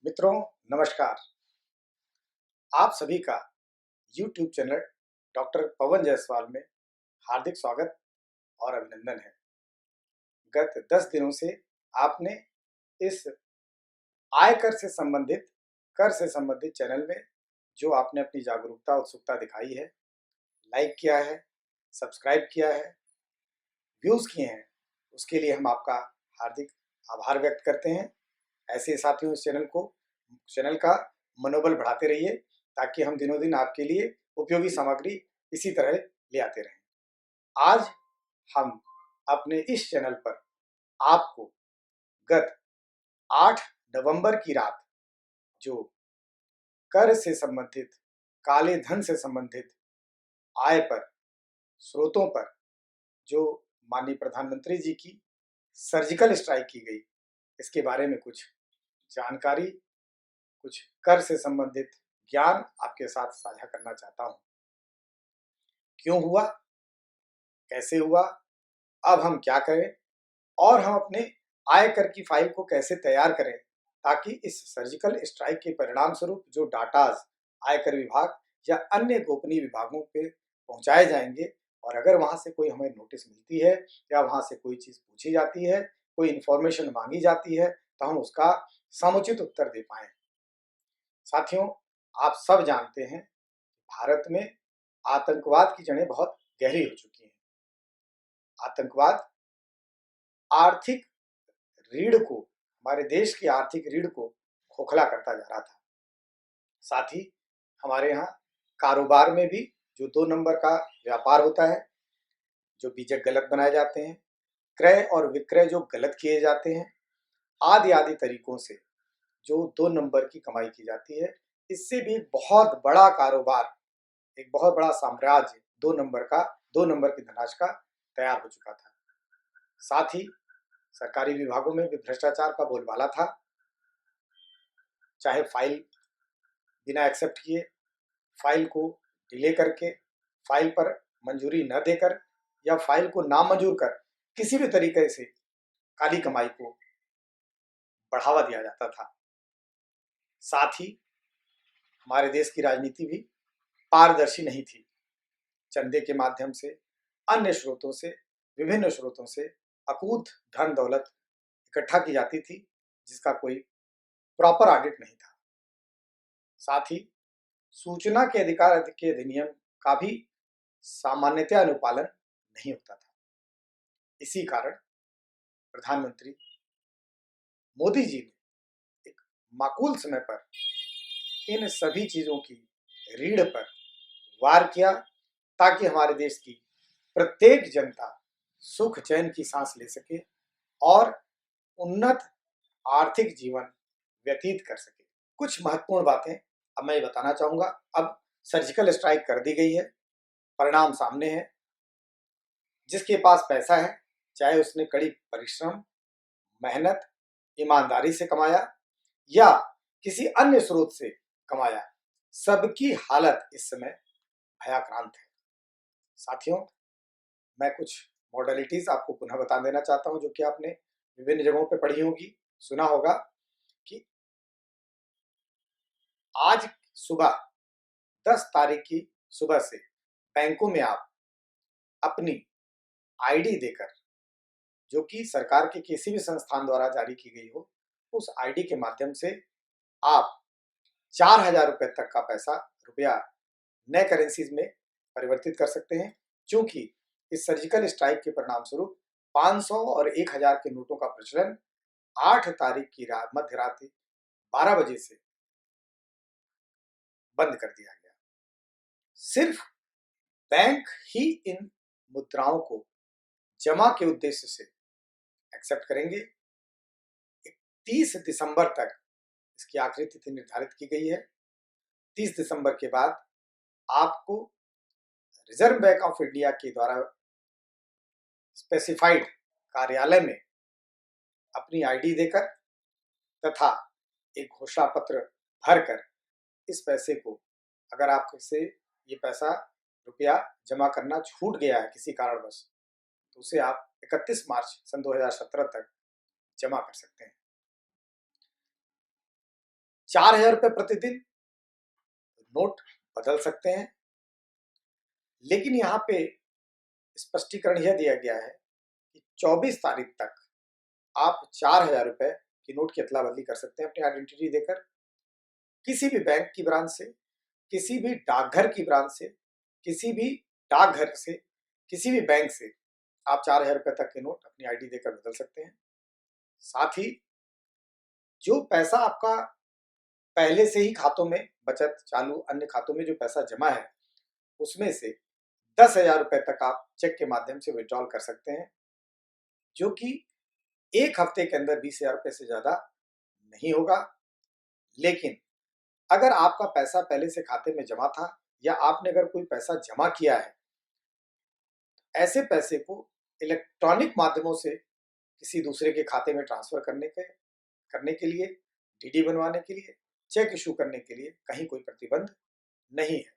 मित्रों, नमस्कार। आप सभी का YouTube channel doctor Pawan Jaiswal में हार्दिक स्वागत और अभिनंदन है। गत 10 दिनों से आपने इस आयकर से संबंधित, कर से संबंधित चैनल में जो आपने अपनी जागरूकता, उत्सुकता दिखाई है, लाइक किया है, सब्सक्राइब किया है, व्यूज़ किए हैं, उसके लिए हम आपका हार्दिक आभार व्यक्त करते हैं। ऐसे साथियों, इस चैनल का मनोबल बढ़ाते रहिए ताकि हम दिनों दिन आपके लिए उपयोगी सामग्री इसी तरह ले आते रहें। आज हम अपने इस चैनल पर आपको गत 8 नवंबर की रात जो कर से संबंधित, काले धन से संबंधित, आय पर, स्रोतों पर जो माननीय प्रधानमंत्री जी की सर्जिकल स्ट्राइक की गई, इसके बारे में कुछ जानकारी, कुछ कर से संबंधित ज्ञान आपके साथ साझा करना चाहता हूं। क्यों हुआ, कैसे हुआ, अब हम क्या करें और हम अपने आयकर की फाइल को कैसे तैयार करें ताकि इस सर्जिकल स्ट्राइक के परिणाम स्वरूप जो डाटाज आयकर विभाग या अन्य गोपनीय विभागों पे पहुंचाए जाएंगे और अगर वहां से कोई हमें नोटिस मिलती है या वहां से कोई चीज पूछी जाती है, कोई इंफॉर्मेशन मांगी जाती है, तो हम उसका समुचित उत्तर दे पाए। साथियों, आप सब जानते हैं भारत में आतंकवाद की जड़ें बहुत गहरी हो चुकी हैं। आतंकवाद आर्थिक रीढ़ को, हमारे देश की आर्थिक रीढ़ को खोखला करता जा रहा था। साथ ही हमारे यहाँ कारोबार में भी जो 2 नंबर का व्यापार होता है, जो बीजक गलत बनाए जाते हैं, क्रय और विक्रय जो गलत किए जाते हैं, आदि आदि तरीकों से जो 2 नंबर की कमाई की जाती है, इससे भी बहुत बड़ा कारोबार, एक बहुत बड़ा साम्राज्य 2 नंबर की धनाश का तैयार हो चुका था। साथ ही सरकारी विभागों में भी भ्रष्टाचार का बोलबाला था। चाहे फाइल बिना एक्सेप्ट किए, फाइल को डिले करके, फाइल पर मंजूरी न देकर या फाइल को नामंजूर कर किसी भी तरीके से काली कमाई को बढ़ावा दिया जाता था। साथ ही हमारे देश की राजनीति भी पारदर्शी नहीं थी। चंदे के माध्यम से, अन्य स्रोतों से, विभिन्न स्रोतों से अकूत धन दौलत इकट्ठा की जाती थी जिसका कोई प्रॉपर ऑडिट नहीं था। साथ ही सूचना के अधिकार के अधिनियम का भी सामान्यतः अनुपालन नहीं होता था। इसी कारण प्रधानमंत्री मोदी जी ने एक माकूल समय पर इन सभी चीजों की रीढ़ पर वार किया ताकि हमारे देश की प्रत्येक जनता सुख चैन की सांस ले सके और उन्नत आर्थिक जीवन व्यतीत कर सके। कुछ महत्वपूर्ण बातें अब मैं बताना चाहूंगा। अब सर्जिकल स्ट्राइक कर दी गई है, परिणाम सामने है। जिसके पास पैसा है, चाहे उसने कड़ी परिश्रम, मेहनत, ईमानदारी से कमाया या किसी अन्य स्रोत से कमाया, सबकी हालत इस समय भयाक्रांत है। साथियों, मैं कुछ मॉडलिटीज आपको पुनः बता देना चाहता हूं जो कि आपने विभिन्न जगहों पे पढ़ी होगी, सुना होगा कि आज सुबह 10 तारीख की सुबह से बैंकों में आप अपनी आईडी देकर, जो कि सरकार के किसी भी संस्थान द्वारा जारी की गई हो, उस आईडी के माध्यम से आप 4,000 रुपए तक का पैसा, रुपया नए करेंसीज में परिवर्तित कर सकते हैं। क्योंकि इस सर्जिकल स्ट्राइक के परिणाम स्वरूप 500 और 1,000 के नोटों का प्रचलन 8 तारीख की रात, मध्य रात्रि 12 बजे से बंद कर दिया गया। सिर्फ बैंक ही इन मुद्राओं को जमा के उद्देश्य से एक्सेप्ट करेंगे। 30 दिसंबर तक इसकी आखिरी तिथि निर्धारित की गई है। 30 दिसंबर के बाद आपको रिजर्व बैंक ऑफ इंडिया के द्वारा स्पेसिफाइड कार्यालय में अपनी आईडी देकर तथा एक घोषणा पत्र भरकर इस पैसे को, अगर आपसे ये पैसा, रुपया जमा करना छूट गया है किसी कारणवश, तो उसे आप 31 मार्च सन 2017 तक जमा कर सकते हैं। 4,000 रुपये प्रतिदिन नोट बदल सकते हैं। लेकिन यहाँ पे स्पष्टीकरण यह दिया गया है कि 24 तारीख तक आप 4,000 रुपये की नोट की अदला बदली कर सकते हैं अपनी आइडेंटिटी देकर। किसी भी बैंक की ब्रांच से, किसी भी डाकघर की ब्रांच से, किसी भी डाकघर से, किसी भी बैंक से आप 4,000 रुपये तक के नोट अपनी आईडी देकर बदल सकते हैं। साथ ही जो पैसा आपका पहले से ही खातों में, बचत, चालू, अन्य खातों में जो पैसा जमा है, उसमें से 10,000 रुपये तक आप चेक के माध्यम से विड्रॉल कर सकते हैं, जो कि एक हफ्ते के अंदर 20,000 रुपये से ज्यादा नहीं होगा। लेकिन अगर आपका पैसा पहले से खाते में जमा था या आपने अगर कोई पैसा जमा किया है, ऐसे पैसे को इलेक्ट्रॉनिक माध्यमों से किसी दूसरे के खाते में ट्रांसफर करने के लिए, डीडी बनवाने के लिए, चेक इशू करने के लिए कहीं कोई प्रतिबंध नहीं है।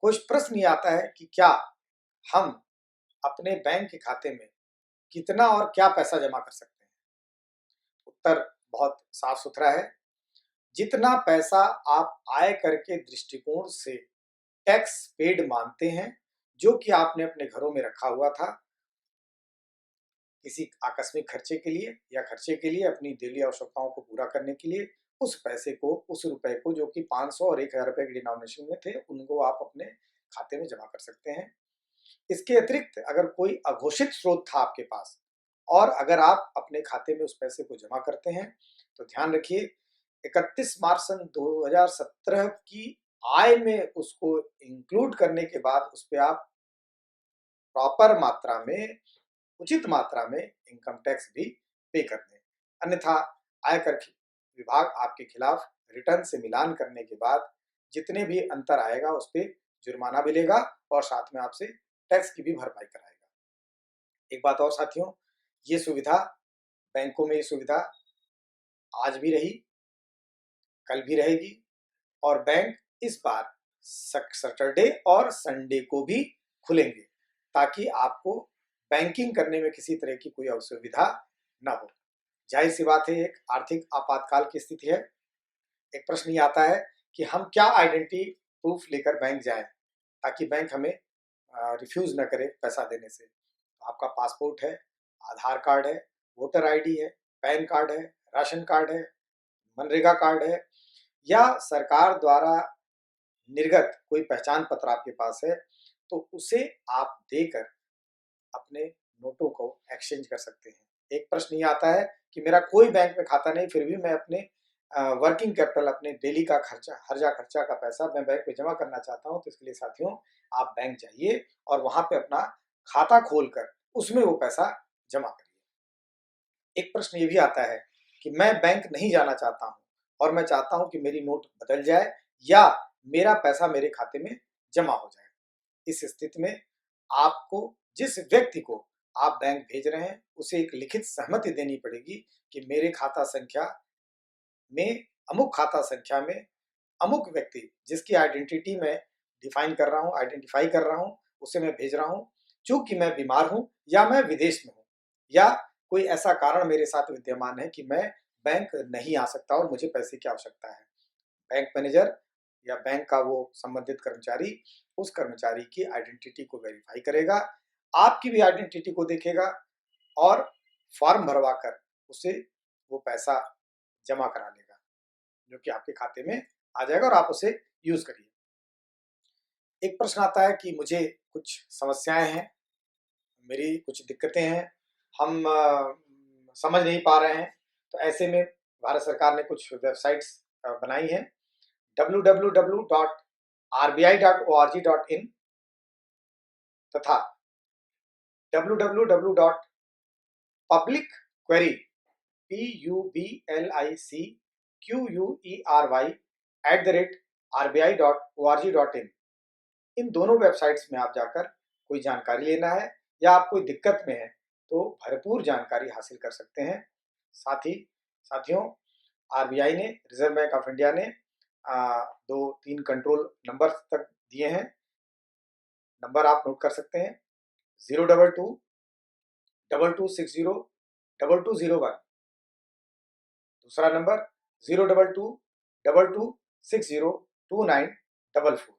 कुछ प्रश्न ये आता है कि क्या हम अपने बैंक के खाते में कितना और क्या पैसा जमा कर सकते हैं? उत्तर बहुत साफ सुथरा है। जितना पैसा आप आयकर के दृष्टिकोण से टैक्स पेड मानते हैं, जो कि आपने अपने घरों में रखा हुआ था किसी आकस्मिक खर्चे के लिए या खर्चे के लिए, अपनी डेली आवश्यकताओं को पूरा करने के लिए, उस पैसे को, उस रुपए को जो कि 500 और 1,000 रुपए के डिनोमिनेशन में थे, उनको आप अपने खाते में जमा कर सकते हैं। इसके अतिरिक्त अगर कोई अघोषित स्रोत था आपके पास और अगर आप अपने खाते में उस पैसे को जमा करते हैं, तो ध्यान रखिए 31 मार्च सन 2017 की आय में उसको इंक्लूड करने के बाद उस पर आप प्रॉपर मात्रा में, उचित मात्रा में इनकम टैक्स भी पे कर दें। अन्यथा आयकर विभाग आपके खिलाफ रिटर्न से मिलान करने के बाद जितने भी अंतर आएगा उस पर जुर्माना भी लेगा और साथ में आपसे टैक्स की भी भरपाई कराएगा। एक बात और साथियों, ये सुविधा, बैंकों में ये सुविधा आज भी रही, कल भी रहेगी और बैंक इस बार सैटरडे और संडे को भी खुलेंगे ताकि आपको बैंकिंग करने में किसी तरह की कोई असुविधा न हो। जाहिर सी बात है, एक आर्थिक आपातकाल की स्थिति है। एक प्रश्न ये आता है कि हम क्या आइडेंटिटी प्रूफ लेकर बैंक जाएं ताकि बैंक हमें रिफ्यूज न करे पैसा देने से। तो आपका पासपोर्ट है, आधार कार्ड है, वोटर आईडी है, पैन कार्ड है, राशन कार्ड है, मनरेगा कार्ड है या सरकार द्वारा निर्गत कोई पहचान पत्र आपके पास है, तो उसे आप देकर अपने नोटों को एक्सचेंज कर सकते हैं। एक प्रश्न ये आता है कि मेरा कोई बैंक में खाता नहीं, फिर भी मैं अपने वर्किंग कैपिटल, अपने डेली का खर्चा, हर्जा खर्चा का पैसा मैं बैंक में जमा करना चाहता हूं। तो इसके लिए साथियों, आप बैंक जाइए और वहां पे अपना खाता खोलकर उसमें वो पैसा जमा करिए। एक प्रश्न ये भी आता है कि मैं बैंक नहीं जाना चाहता हूं और मैं चाहता हूं कि मेरी नोट बदल जाए या मेरा पैसा मेरे खाते में जमा हो जाए। इस स्थिति में आपको, जिस व्यक्ति को आप बैंक भेज रहे हैं, उसे एक लिखित सहमति देनी पड़ेगी कि मेरे खाता संख्या में, अमुक खाता संख्या में अमुक व्यक्ति जिसकी आइडेंटिटी मैं डिफाइन कर रहा हूं, आइडेंटिफाई कर रहा हूं, उसे मैं भेज रहा हूं, चूंकि मैं बीमार हूं या मैं विदेश में हूं या कोई ऐसा कारण मेरे साथ विद्यमान है कि मैं बैंक नहीं आ सकता और मुझे पैसे की आवश्यकता है। बैंक मैनेजर या बैंक का वो संबंधित कर्मचारी उस कर्मचारी की आइडेंटिटी को वेरीफाई करेगा, आपकी भी आइडेंटिटी को देखेगा और फॉर्म भरवाकर उसे वो पैसा जमा करा लेगा, जो कि आपके खाते में आ जाएगा और आप उसे यूज करिए। एक प्रश्न आता है कि मुझे कुछ समस्याएं हैं, मेरी कुछ दिक्कतें हैं, हम समझ नहीं पा रहे हैं। तो ऐसे में भारत सरकार ने कुछ वेबसाइट्स बनाई हैं, www.rbi.org.in तथा www.publicquery@rbi.org.in इन दोनों वेबसाइट्स में आप जाकर कोई जानकारी लेना है या आप कोई दिक्कत में हैं तो भरपूर जानकारी हासिल कर सकते हैं। साथ ही साथियों, आरबीआई ने, रिजर्व बैंक ऑफ इंडिया ने 2-3 कंट्रोल नंबर तक दिए हैं। नंबर आप नोट कर सकते हैं, 022-2260-2201। दूसरा नंबर 02222602944।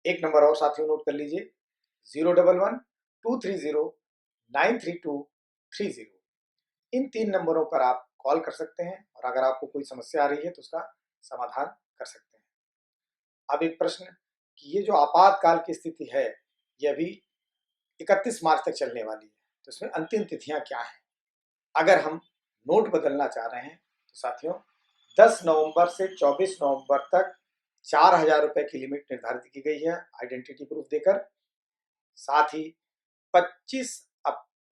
एक नंबर और साथियों नोट कर लीजिए, 01123093230। इन 3 नंबरों पर आप कॉल कर सकते हैं और अगर आपको कोई समस्या आ रही है तो उसका समाधान कर सकते हैं। अब एक प्रश्न कि ये जो आपातकाल की स्थिति है, ये अभी 31 मार्च तक चलने वाली है, तो इसमें अंतिम तिथियां क्या हैं? अगर हम नोट बदलना चाह रहे हैं तो साथियों 10 नवंबर से 24 नवंबर तक 4000 रुपए की लिमिट निर्धारित की गई है आइडेंटिटी प्रूफ देकर। साथ ही 25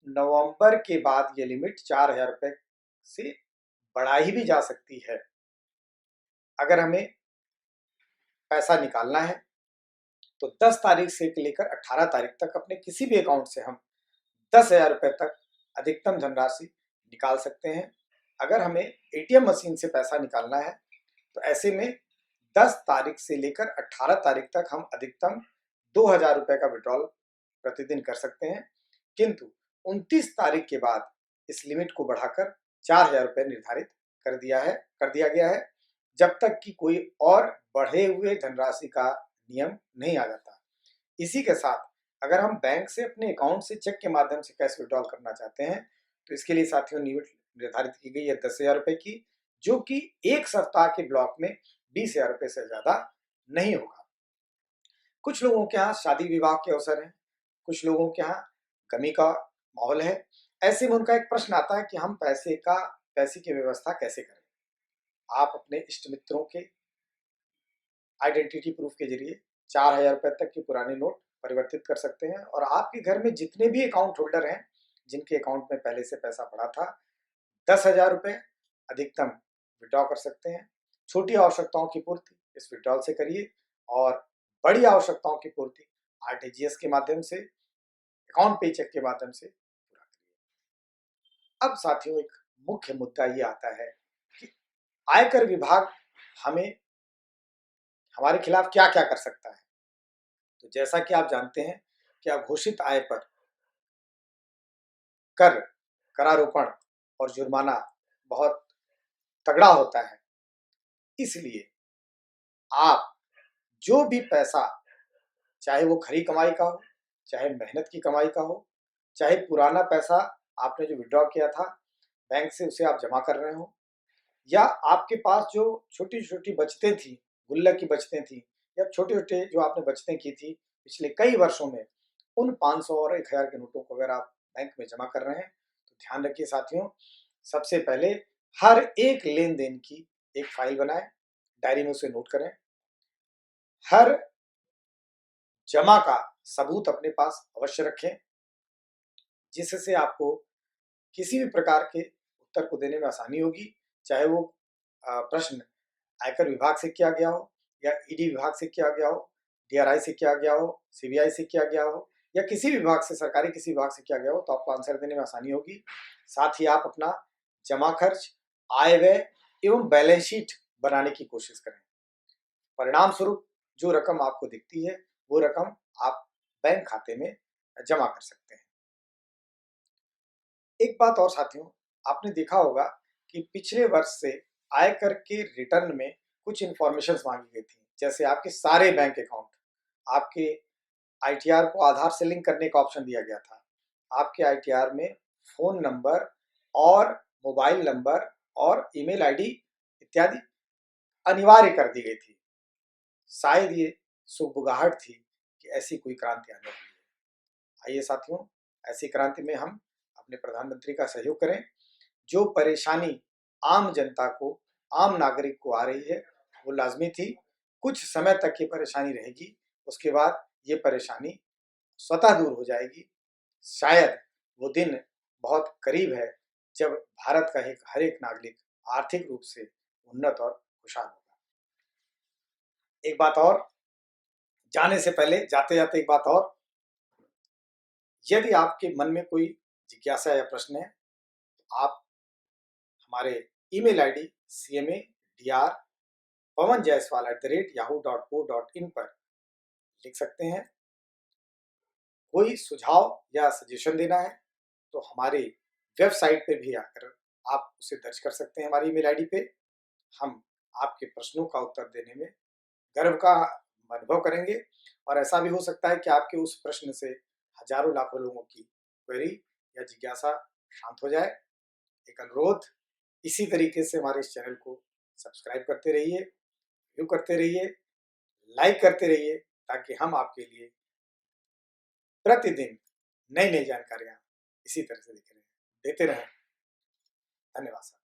नवंबर के बाद ये लिमिट 4000 रुपए से बढ़ाई भी जा सकती है। अगर हमें पैसा निकालना है तो 10 तारीख से लेकर 18 तारीख तक अपने किसी भी अकाउंट से हम 10,000 रुपए तक अधिकतम धनराशि निकाल सकते हैं। अगर हमें एटीएम मशीन से पैसा निकालना है तो ऐसे में 10 तारीख से लेकर 18 तारीख तक हम अधिकतम 2,000 रुपए का विड्रॉल प्रतिदिन कर सकते हैं, किंतु 29 तारीख के बाद इस लिमिट को बढ़ाकर 4,000 रुपए निर्धारित कर दिया गया है, जब तक कि कोई और बढ़े हुए धनराशि का नियम नहीं आ जाता। इसी के साथ अगर हम बैंक से अपने अकाउंट से चेक के माध्यम से कैश विड्रॉल करना चाहते हैं तो इसके लिए साथियों लिमिट निर्धारित की गई है 10,000 रुपए की, जो कि एक सप्ताह के ब्लॉक में 20,000 रुपए से ज्यादा नहीं होगा। कुछ लोगों के यहाँ शादी विवाह के अवसर हैं, कुछ लोगों के यहाँ कमी का माहौल है। ऐसे में उनका एक प्रश्न आता है कि हम पैसे की व्यवस्था कैसे करें। आप अपने इष्ट मित्रों के आइडेंटिटी प्रूफ के जरिए 4,000 रुपए तक की पुराने नोट परिवर्तित कर सकते हैं और आपके घर में जितने भी अकाउंट होल्डर हैं जिनके अकाउंट में पहले से पैसा पड़ा था, 10,000 रुपए अधिकतम विड्रॉ कर सकते हैं। छोटी आवश्यकताओं की पूर्ति इस विड्रॉल से करिए और बड़ी आवश्यकताओं की पूर्ति आरटीजीएस के माध्यम से, अकाउंट पे चेक के माध्यम से पूरा करिए। अब साथियों एक मुख्य मुद्दा ये आता है कि आयकर विभाग हमारे खिलाफ क्या क्या कर सकता है। तो जैसा कि आप जानते हैं कि अघोषित आय पर कर, करारोपण और जुर्माना बहुत तगड़ा होता है, इसलिए आप जो भी पैसा, चाहे वो खरी कमाई का हो, चाहे मेहनत की कमाई का हो, चाहे पुराना पैसा आपने जो विड्रॉ किया था बैंक से उसे आप जमा कर रहे हो, या आपके पास जो छोटी छोटी बचतें थी, गुल्लक की बचतें थी, या छोटे छोटे जो आपने बचतें की थी पिछले कई वर्षों में, उन 500 और 1,000 के नोटों को अगर आप बैंक में जमा कर रहे हैं तो ध्यान रखिए साथियों, सबसे पहले हर एक लेन देन की एक फाइल बनाएं, डायरी में उसे नोट करें। हर जमा का सबूत अपने पास अवश्य रखें, जिससे आपको किसी भी प्रकार के उत्तर को देने में आसानी होगी, चाहे वो प्रश्न आयकर विभाग से किया गया हो, या ईडी विभाग से किया गया हो, डीआरआई से किया गया हो, सीबीआई से किया गया हो, या किसी भी विभाग से, सरकारी किसी विभाग से किया गया हो, तो आपको आंसर देने में आसानी होगी। साथ ही आप अपना जमा खर्च, आय व्यय एवं बैलेंस शीट बनाने की कोशिश करें। परिणाम स्वरूप जो रकम आपको दिखती है वो रकम आप बैंक खाते में जमा कर सकते हैं। एक बात और साथियों, आपने देखा होगा कि पिछले वर्ष से आयकर के रिटर्न में कुछ इंफॉर्मेशन मांगी गई थी, जैसे आपके सारे बैंक अकाउंट, आपके आईटीआर को आधार से लिंक करने का ऑप्शन दिया गया था, आपके आईटीआर में फोन नंबर और मोबाइल नंबर और ईमेल आईडी इत्यादि अनिवार्य कर दी गई थी। शायद ये सुगबुगाहट थी कि ऐसी कोई क्रांति आने वाली है। आइए साथियों, ऐसी क्रांति में हम अपने प्रधानमंत्री का सहयोग करें। जो परेशानी आम जनता को, आम नागरिक को आ रही है वो लाजमी थी, कुछ समय तक ये परेशानी रहेगी, उसके बाद ये परेशानी स्वतः दूर हो जाएगी। शायद वो दिन बहुत करीब है जब भारत का हर एक नागरिक आर्थिक रूप से उन्नत और खुशहाल होगा। एक बात और, जाने से पहले, जाते जाते एक बात और, यदि आपके मन में कोई जिज्ञासा या प्रश्न है तो आप हमारे ईमेल आईडी cmadr.pavanjaiswal@yahoo.co.in पर लिख सकते हैं। कोई सुझाव या सजेशन देना है तो हमारे वेबसाइट पे भी आकर आप उसे दर्ज कर सकते हैं हमारी ईमेल आईडी पे। हम आपके प्रश्नों का उत्तर देने में गर्व का अनुभव करेंगे। और ऐसा भी हो सकता है कि आपके उस प्रश्न से हजारों लाखों लोगों की क्वेरी या जिज्ञासा शांत हो जाए। एक अनुरोध, इसी तरीके से हमारे इस चैनल को सब्सक्राइब करते रहिए, व्यू करते रहिए, लाइक करते रहिए, ताकि हम आपके लिए प्रतिदिन नई नई जानकारियां इसी तरह से देते रहें। धन्यवाद।